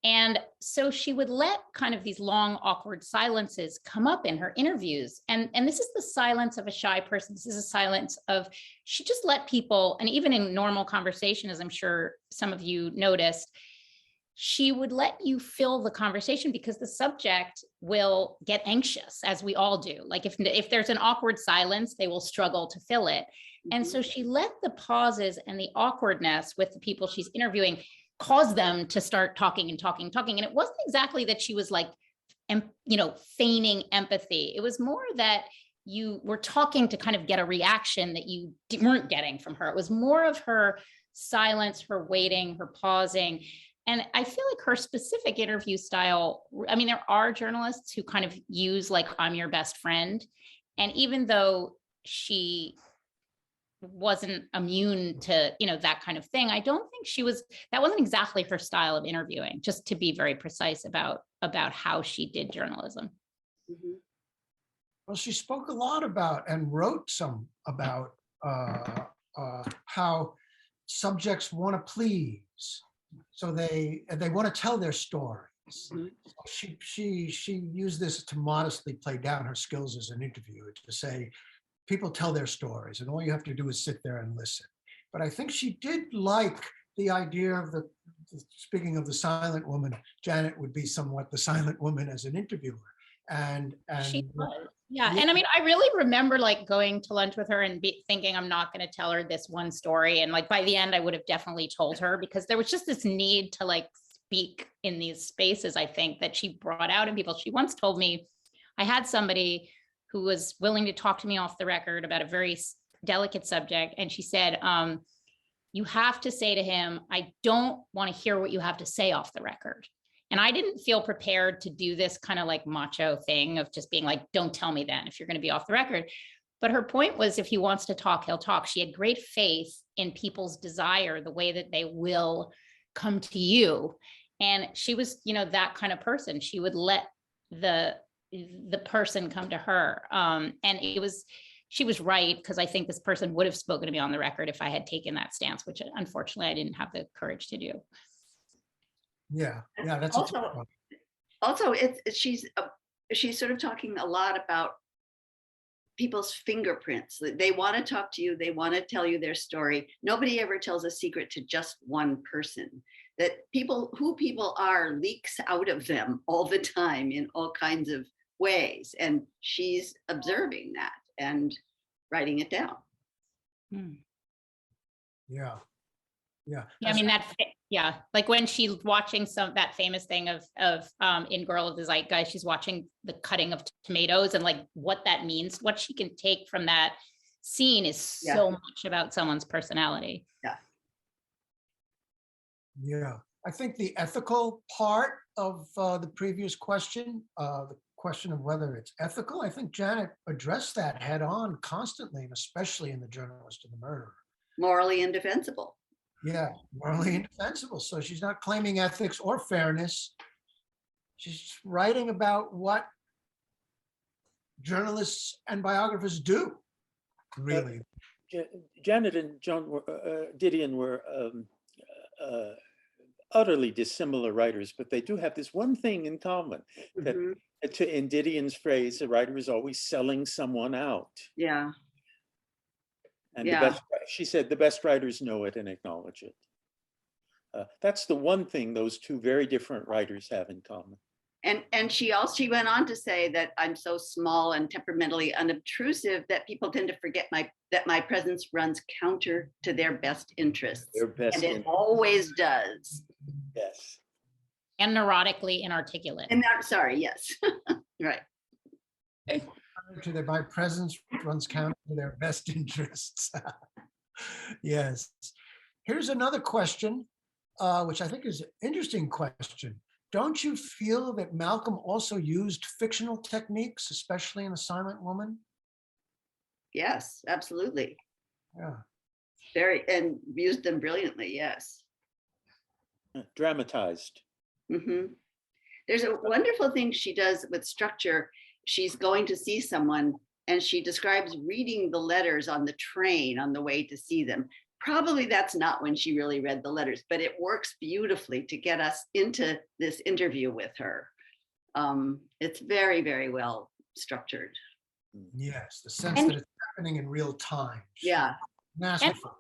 And so she would let kind of these long, awkward silences come up in her interviews. And this is the silence of a shy person. This is a silence of, she just let people, and even in normal conversation, as I'm sure some of you noticed, she would let you fill the conversation because the subject will get anxious, as we all do. Like if there's an awkward silence, they will struggle to fill it. And so she let the pauses and the awkwardness with the people she's interviewing cause them to start talking and talking and talking. And it wasn't exactly that she was like, feigning empathy. It was more that you were talking to kind of get a reaction that you weren't getting from her. It was more of her silence, her waiting, her pausing. And I feel like her specific interview style, I mean, there are journalists who kind of use like, I'm your best friend. And even though she wasn't immune to, that kind of thing, I don't think that wasn't exactly her style of interviewing, just to be very precise about how she did journalism. Mhm. Well, she spoke a lot about and wrote some about how subjects want to please, so they want to tell their stories. Mhm. She used this to modestly play down her skills as an interviewer, to say people tell their stories and all you have to do is sit there and listen. But I think she did like the idea of speaking of the silent woman, Janet would be somewhat the silent woman as an interviewer. And She was. Yeah. And I mean, I really remember like going to lunch with her and thinking I'm not going to tell her this one story. And like by the end, I would have definitely told her, because there was just this need to like speak in these spaces, I think, that she brought out in people. She once told me, I had somebody who was willing to talk to me off the record about a very delicate subject. And she said, you have to say to him, I don't want to hear what you have to say off the record. And I didn't feel prepared to do this kind of like macho thing of just being like, don't tell me then if you're going to be off the record. But her point was, if he wants to talk, he'll talk. She had great faith in people's desire, the way that they will come to you. And she was, that kind of person. She would let the person come to her. And she was right, because I think this person would have spoken to me on the record if I had taken that stance, which unfortunately I didn't have the courage to do. Yeah, that's also she's sort of talking a lot about people's fingerprints. They want to talk to you, they want to tell you their story. Nobody ever tells a secret to just one person. That who people are leaks out of them all the time in all kinds of ways, and she's observing that and writing it down. Yeah. I mean, like when she's watching that famous thing of in Girl of the Zeitgeist, she's watching the cutting of tomatoes, and like what that means, what she can take from that scene is so much about someone's personality. Yeah. I think the ethical part of the previous question, the question of whether it's ethical, I think Janet addressed that head on constantly, and especially in The Journalist and the Murderer. Morally indefensible. Yeah, morally indefensible. So she's not claiming ethics or fairness. She's writing about what journalists and biographers do, really. Janet and Didion were utterly dissimilar writers, but they do have this one thing in common. That, in Didion's phrase, a writer is always selling someone out. Yeah. And she said the best writers know it and acknowledge it. That's the one thing those two very different writers have in common. And she went on to say that I'm so small and temperamentally unobtrusive that people tend to forget that my presence runs counter to their best interests. And it always does. Yes. And neurotically inarticulate. And sorry, yes. Right. My presence runs counter to their best interests. Yes. Here's another question, which I think is an interesting question. Don't you feel that Malcolm also used fictional techniques, especially in A Silent Woman? Yes, absolutely. Yeah. And used them brilliantly. Yes. Dramatized. Hmm. There's a wonderful thing she does with structure. She's going to see someone and she describes reading the letters on the train on the way to see them. Probably that's not when she really read the letters, but it works beautifully to get us into this interview with her. It's very, very well structured. Yes, the sense And that it's happening in real time. Yeah. Masterful.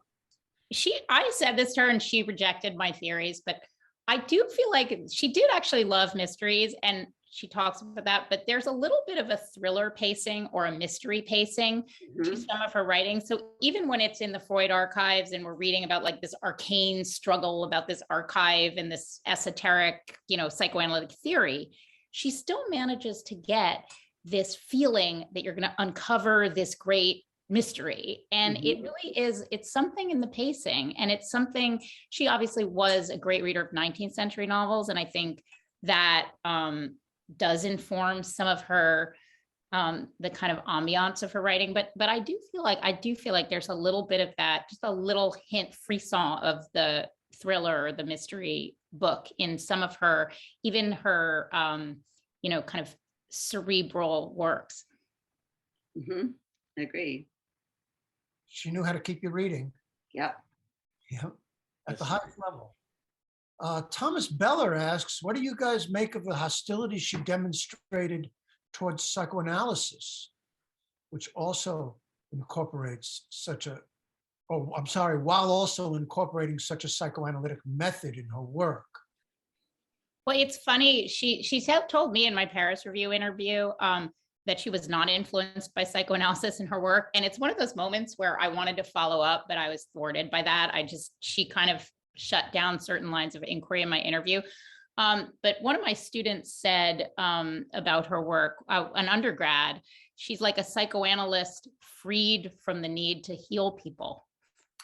I said this to her and she rejected my theories, but I do feel like she did actually love mysteries and she talks about that, but there's a little bit of a thriller pacing or a mystery pacing to Mhm. some of her writing. So even when it's in the Freud archives and we're reading about like this arcane struggle about this archive and this esoteric, psychoanalytic theory, she still manages to get this feeling that you're going to uncover this great mystery. And it really is, it's something in the pacing. And it's something, she obviously was a great reader of 19th century novels. And I think that does inform some of her, the kind of ambiance of her writing. But I do feel like there's a little bit of that, just a little hint, frisson of the thriller or the mystery book in some of her, even her, kind of cerebral works. Mm-hmm. I agree. She knew how to keep you reading. Yep. Yep. At the highest level. Thomas Beller asks, what do you guys make of the hostility she demonstrated towards psychoanalysis, which also incorporates while also incorporating such a psychoanalytic method in her work? Well, it's funny. She told me in my Paris Review interview that she was not influenced by psychoanalysis in her work. And it's one of those moments where I wanted to follow up, but I was thwarted by that. She kind of shut down certain lines of inquiry in my interview. But one of my students said about her work, an undergrad, she's like a psychoanalyst freed from the need to heal people,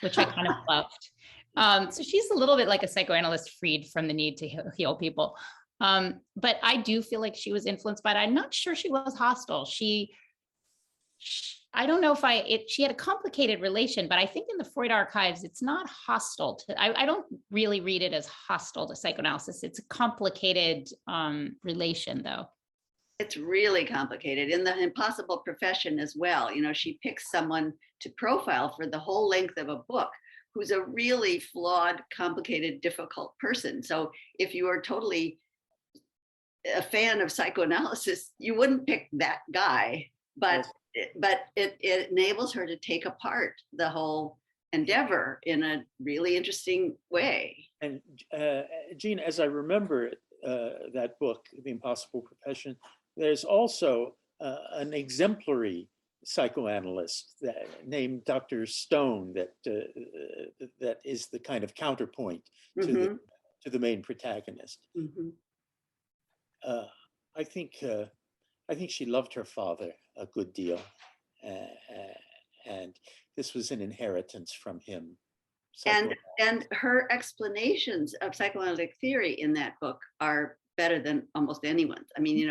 which I kind of loved. So she's a little bit like a psychoanalyst freed from the need to heal people. But I do feel like she was influenced by it. I'm not sure she was hostile. I don't know if she had a complicated relation, but I think in the Freud archives, it's not hostile to, I don't really read it as hostile to psychoanalysis. It's a complicated relation though. It's really complicated in the Impossible Profession as well. She picks someone to profile for the whole length of a book who's a really flawed, complicated, difficult person. So if you are totally a fan of psychoanalysis, you wouldn't pick that guy, but it enables her to take apart the whole endeavor in a really interesting way. And Jean, as I remember that book, The Impossible Profession, there's also an exemplary psychoanalyst named Dr. Stone that is the kind of counterpoint to the main protagonist. I think she loved her father a good deal, and this was an inheritance from him. And her explanations of psychoanalytic theory in that book are better than almost anyone's. I mean,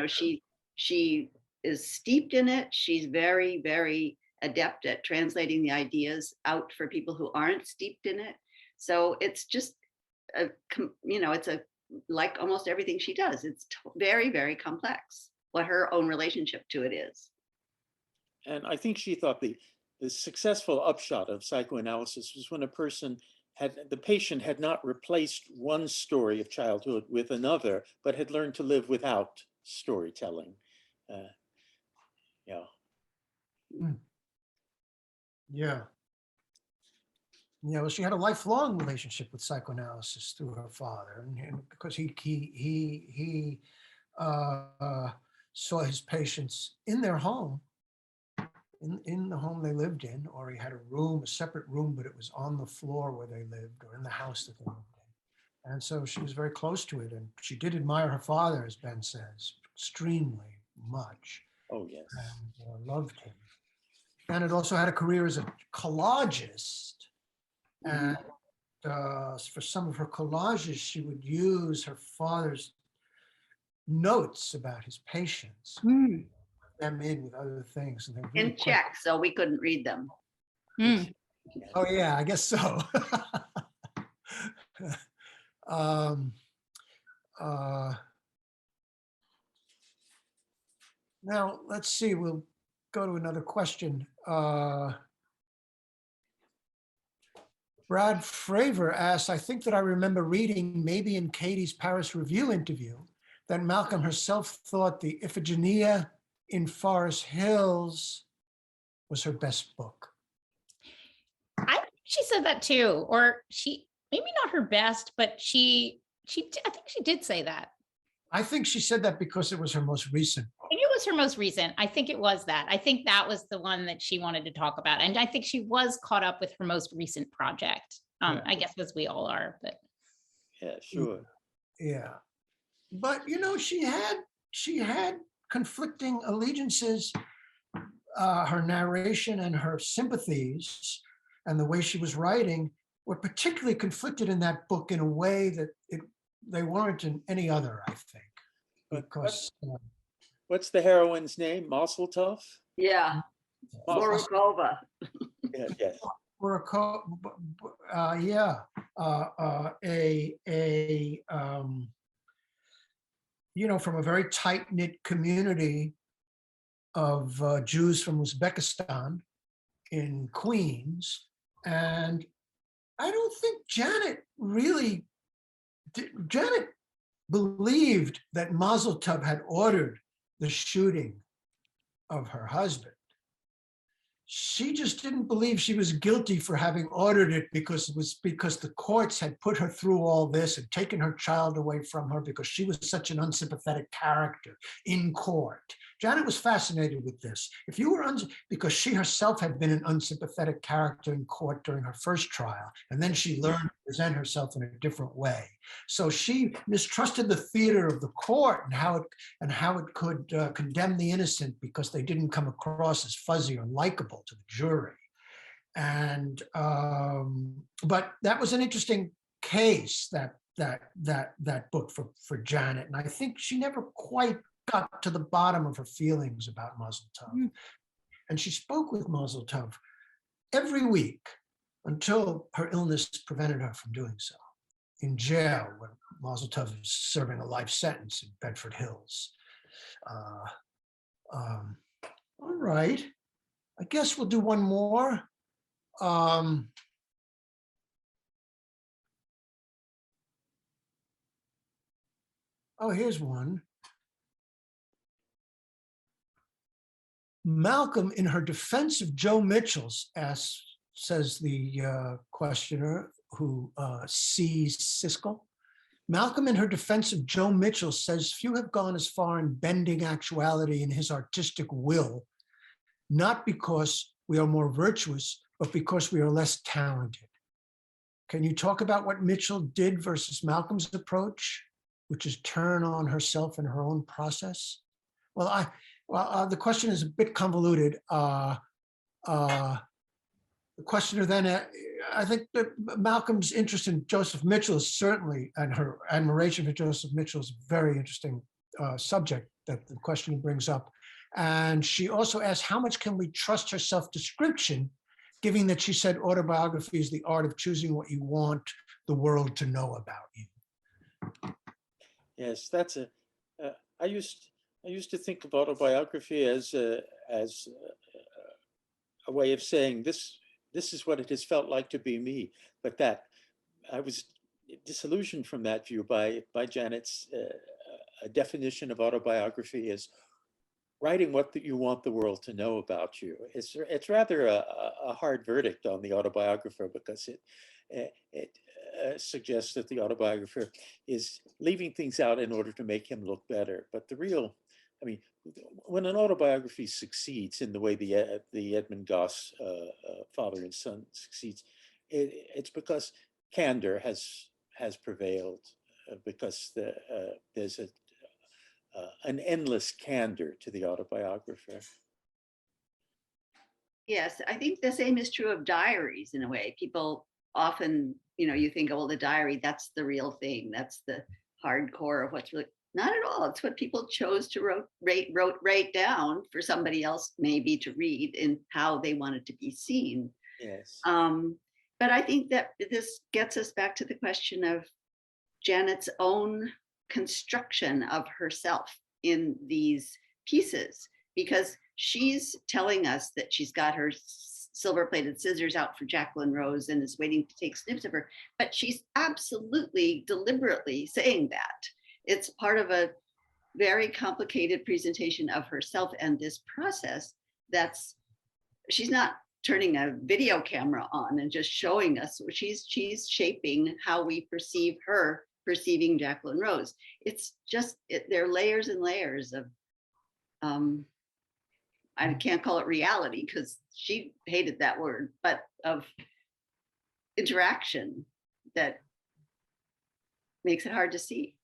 she is steeped in it. She's very, very adept at translating the ideas out for people who aren't steeped in it. So it's just, it's like almost everything she does. It's very, very complex what her own relationship to it is. And I think she thought the successful upshot of psychoanalysis was when the patient had not replaced one story of childhood with another, but had learned to live without storytelling. Yeah, well, she had a lifelong relationship with psychoanalysis through her father, and because he saw his patients in their home, in the home they lived in, or he had a separate room, but it was on the floor where they lived, or in the house that they lived in. And so she was very close to it, and she did admire her father, as Ben says, extremely much. Oh, yes. And loved him. And it also had a career as a collagist. And for some of her collages, she would use her father's notes about his patients. them in with other things. And they're In really quite- Czech, so we couldn't read them. Mm. Oh, yeah, I guess so. um, now, let's see, we'll go to another question. Brad Fravor asks, I think that I remember reading, maybe in Katie's Paris Review interview, that Malcolm herself thought the Iphigenia in Forest Hills was her best book. I think she said that too, or she, maybe not her best, but I think she did say that. I think she said that because it was her most recent book. I think it was her most recent. I think it was that. I think that was the one that she wanted to talk about. And I think she was caught up with her most recent project. Yeah. I guess as we all are, but. Yeah, sure. Yeah. But, you know, she had conflicting allegiances. Her narration and her sympathies and the way she was writing were particularly conflicted in that book in a way that they weren't in any other, I think. Because What's the heroine's name? Mazeltov? Yeah, Borokova. Yeah, yes. You know, from a very tight-knit community of Jews from Uzbekistan in Queens. And I don't think Janet believed that Mazel Tov had ordered the shooting of her husband. She just didn't believe she was guilty for having ordered it because the courts had put her through all this and taken her child away from her because she was such an unsympathetic character in court. Janet was fascinated with this. If you were because she herself had been an unsympathetic character in court during her first trial, and then she learned to present herself in a different way. So she mistrusted the theater of the court and how it could condemn the innocent because they didn't come across as fuzzy or likable to the jury. And but that was an interesting case, that book for Janet, and I think she never quite got to the bottom of her feelings about Mazel Tov. And she spoke with Mazel Tov every week until her illness prevented her from doing so in jail when Mazel Tov was serving a life sentence in Bedford Hills. All right, I guess we'll do one more. Oh, here's one. Malcolm, in her defense of Joe Mitchell's, says the questioner who sees Siskel. Malcolm, in her defense of Joe Mitchell, says few have gone as far in bending actuality in his artistic will, not because we are more virtuous, but because we are less talented. Can you talk about what Mitchell did versus Malcolm's approach, which is turn on herself and her own process? Well, the question is a bit convoluted. The questioner then, I think that Malcolm's interest in Joseph Mitchell is certainly, and her admiration for Joseph Mitchell is a very interesting subject that the questioner brings up. And she also asks, how much can we trust her self-description, given that she said autobiography is the art of choosing what you want the world to know about you? Yes, that's I used to think of autobiography as a way of saying this is what it has felt like to be me. But that I was disillusioned from that view by Janet's definition of autobiography as writing what you want the world to know about you. It's rather a hard verdict on the autobiographer, because it suggests that the autobiographer is leaving things out in order to make him look better. But the real, I mean, when an autobiography succeeds in the way the Edmund Goss Father and Son succeeds, it's because candor has prevailed, because there's an endless candor to the autobiographer. Yes, I think the same is true of diaries in a way. People often, you think, oh, well, the diary, that's the real thing. That's the hardcore of what's really, Not at all. It's what people chose to write down for somebody else maybe to read in how they wanted to be seen. Yes. But I think that this gets us back to the question of Janet's own construction of herself in these pieces, because she's telling us that she's got her silver-plated scissors out for Jacqueline Rose and is waiting to take snips of her, but she's absolutely deliberately saying that. It's part of a very complicated presentation of herself and this process. She's not turning a video camera on and just showing us. She's shaping how we perceive her perceiving Jacqueline Rose. It's just, there are layers and layers of, I can't call it reality because she hated that word, but of interaction that makes it hard to see.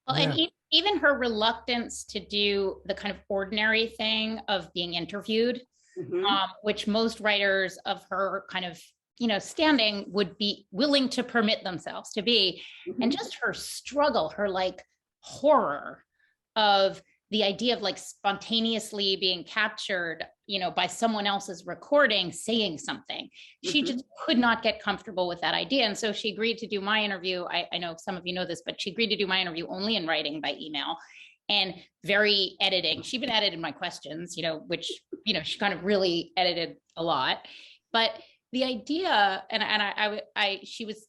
Well, and even her reluctance to do the kind of ordinary thing of being interviewed, which most writers of her kind of, standing would be willing to permit themselves to be. And just her struggle, her like horror of the idea of like spontaneously being captured, by someone else's recording saying something. She just could not get comfortable with that idea. And so she agreed to do my interview. I know some of you know this, but she agreed to do my interview only in writing by email and very editing. She even edited my questions, which, she kind of really edited a lot. But the idea,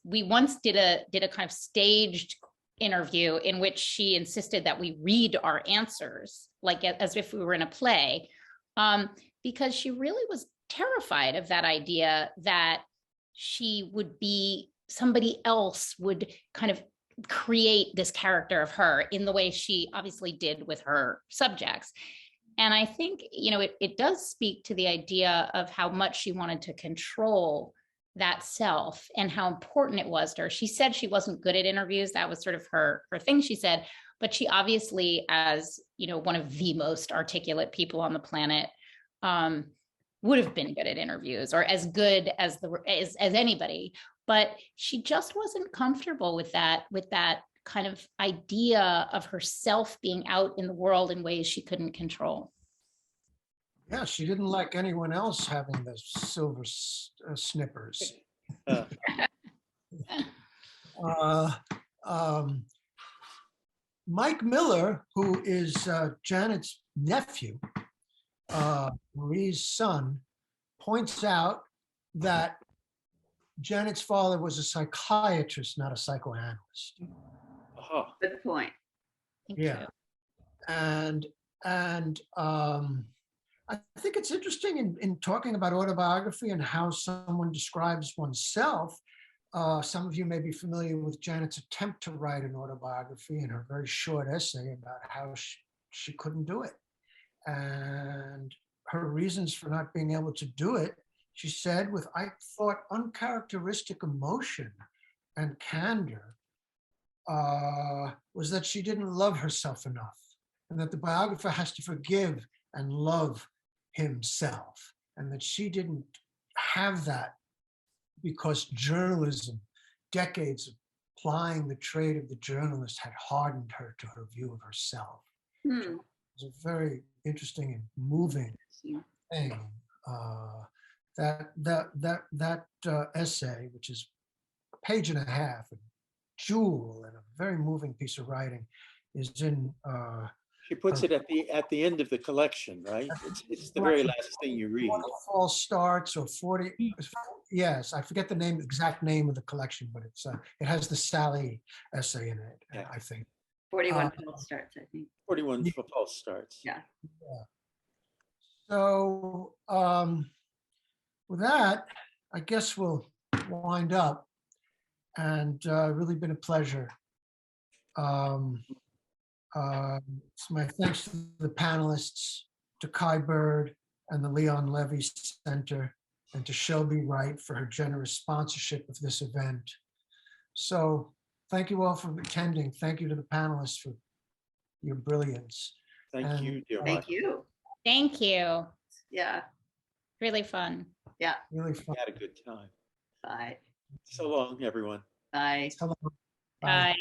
we once did a kind of staged interview in which she insisted that we read our answers, like as if we were in a play, because she really was terrified of that idea that somebody else would kind of create this character of her in the way she obviously did with her subjects. And I think, it does speak to the idea of how much she wanted to control that self and how important it was to her. She said she wasn't good at interviews. That was sort of her thing, she said, but she obviously, as one of the most articulate people on the planet, would have been good at interviews, or as good as anybody, but she just wasn't comfortable with that kind of idea of herself being out in the world in ways she couldn't control. Yeah, she didn't like anyone else having the silver snippers. Mike Miller, who is Janet's nephew, Marie's son, points out that Janet's father was a psychiatrist, not a psychoanalyst. Good point. Yeah. And I think it's interesting in talking about autobiography and how someone describes oneself. Some of you may be familiar with Janet's attempt to write an autobiography and her very short essay about how she couldn't do it. And her reasons for not being able to do it, she said, with, I thought, uncharacteristic emotion and candor, was that she didn't love herself enough, and that the biographer has to forgive and love himself, and that she didn't have that because journalism, decades of applying the trade of the journalist, had hardened her to her view of herself. It's a very interesting and moving thing. That essay, which is a page and a half, a jewel and a very moving piece of writing, is in. She puts it at the end of the collection, right? It's the very last thing you read. Fall Starts, or 40. Yes, I forget the exact name of the collection, but it has the Sally essay in it. Yeah. I think 41 False Starts, I think. 41 False Starts. Yeah. So with that, I guess we'll wind up. And really been a pleasure. So my thanks to the panelists, to Kai Bird and the Leon Levy Center, and to Shelby Wright for her generous sponsorship of this event. So thank you all for attending. Thank you to the panelists for your brilliance. Thank you, dear Thank you. Thank you. Yeah. Really fun. Yeah. Really fun. We had a good time. Bye. So long, everyone. Bye. Hello. Bye.